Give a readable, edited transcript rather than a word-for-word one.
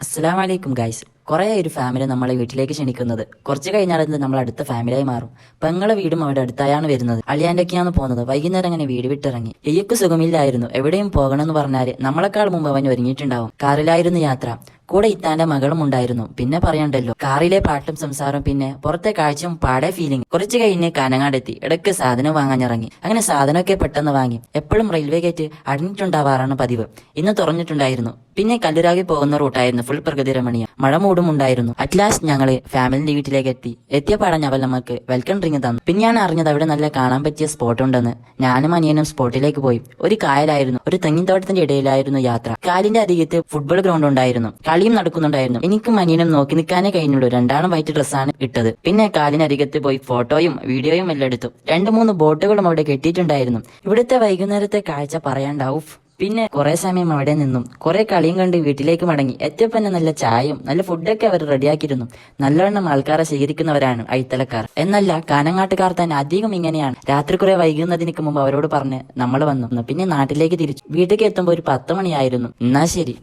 അസ്സലാമലൈക്കും ഗൈസ്. കുറേ ഒരു ഫാമിലി നമ്മളെ വീട്ടിലേക്ക് ക്ഷണിക്കുന്നത്. കുറച്ച് കഴിഞ്ഞാൽ അത് നമ്മൾ അടുത്ത ഫാമിലിയായി മാറും. പെങ്ങളെ വീടും അവിടെ അടുത്തായാണ് വരുന്നത്. അളിയാൻ്റെയൊക്കെയാണ് പോകുന്നത്. വൈകുന്നേരം അങ്ങനെ വീട് വിട്ടിറങ്ങി. എയ്യക്ക് സുഖമില്ലായിരുന്നു. എവിടെയും പോകണമെന്ന് പറഞ്ഞാല് നമ്മളെക്കാൾ മുമ്പ് അവൻ ഒരുങ്ങിയിട്ടുണ്ടാവും. കാറിലായിരുന്നു യാത്ര. കൂടെ ഇത്താന്റെ മകളും ഉണ്ടായിരുന്നു. പിന്നെ പറയണ്ടല്ലോ, കാറിലെ പാട്ടും സംസാരം, പിന്നെ പുറത്തെ കാഴ്ചയും പാടെ ഫീലിംഗ്. കുറച്ച് കഴിഞ്ഞ് കാനങ്ങാടെത്തി. ഇടയ്ക്ക് സാധനം വാങ്ങാനിറങ്ങി. അങ്ങനെ സാധനമൊക്കെ പെട്ടെന്ന് വാങ്ങി. എപ്പോഴും റെയിൽവേ ഗേറ്റ് അടഞ്ഞിട്ടുണ്ടാവാറാണ് പതിവ്. ഇന്ന് തുറന്നിട്ടുണ്ടായിരുന്നു. പിന്നെ കല്ലുരാഗി പോകുന്ന റൂട്ടായിരുന്നു. ഫുൾ പ്രകൃതി രമണീയം. മഴ മൂടും ഉണ്ടായിരുന്നു. അറ്റ്ലാസ്റ്റ് ഞങ്ങള് ഫാമിലിന്റെ വീട്ടിലേക്ക് എത്തി. എത്തിയ പാടം അവൾ നമുക്ക് വെൽക്കം ഡ്രിങ്ക് തന്നു. പിന്നെയാണ് അറിഞ്ഞത് അവിടെ നല്ല കാണാൻ പറ്റിയ സ്പോട്ട് ഉണ്ടെന്ന്. ഞാനും അനിയനും സ്പോട്ടിലേക്ക് പോയി. ഒരു കായലായിരുന്നു. ഒരു തെങ്ങിൻ തോട്ടത്തിന്റെ ഇടയിലായിരുന്നു യാത്ര. കാലിന്റെ അരികത്ത് ഫുട്ബോൾ ഗ്രൗണ്ട് ഉണ്ടായിരുന്നു. കളിയും നടക്കുന്നുണ്ടായിരുന്നു. എനിക്കും അനിയനും നോക്കി നിൽക്കാനേ കഴിഞ്ഞുള്ളൂ. രണ്ടാളും വൈറ്റ് ഡ്രസ്സാണ് ഇട്ടത്. പിന്നെ കാലിനരികത്ത് പോയി ഫോട്ടോയും വീഡിയോയും എല്ലാം എടുത്തു. 2-3 ബോട്ടുകളും അവിടെ കെട്ടിയിട്ടുണ്ടായിരുന്നു. ഇവിടുത്തെ വൈകുന്നേരത്തെ കാഴ്ച പറയാണ്ടാവും. പിന്നെ കുറെ സമയം അവിടെ നിന്നും കുറെ കളിയും കണ്ട് വീട്ടിലേക്ക് മടങ്ങി. എത്തിയപ്പോ തന്നെ നല്ല ചായയും നല്ല ഫുഡൊക്കെ അവർ റെഡിയാക്കിയിരുന്നു. നല്ലവണ്ണം ആൾക്കാരെ സ്വീകരിക്കുന്നവരാണ് ഐത്തലക്കാർ. എന്നല്ല, കാനങ്ങാട്ടുകാർ തന്നെ അധികം ഇങ്ങനെയാണ്. രാത്രി കുറെ വൈകുന്നതിന് മുമ്പ് അവരോട് പറഞ്ഞ് നമ്മൾ വന്നു. പിന്നെ നാട്ടിലേക്ക് തിരിച്ചു. വീട്ടിലേക്ക് എത്തുമ്പോൾ ഒരു 10 മണിയായിരുന്നു. എന്നാ ശരി.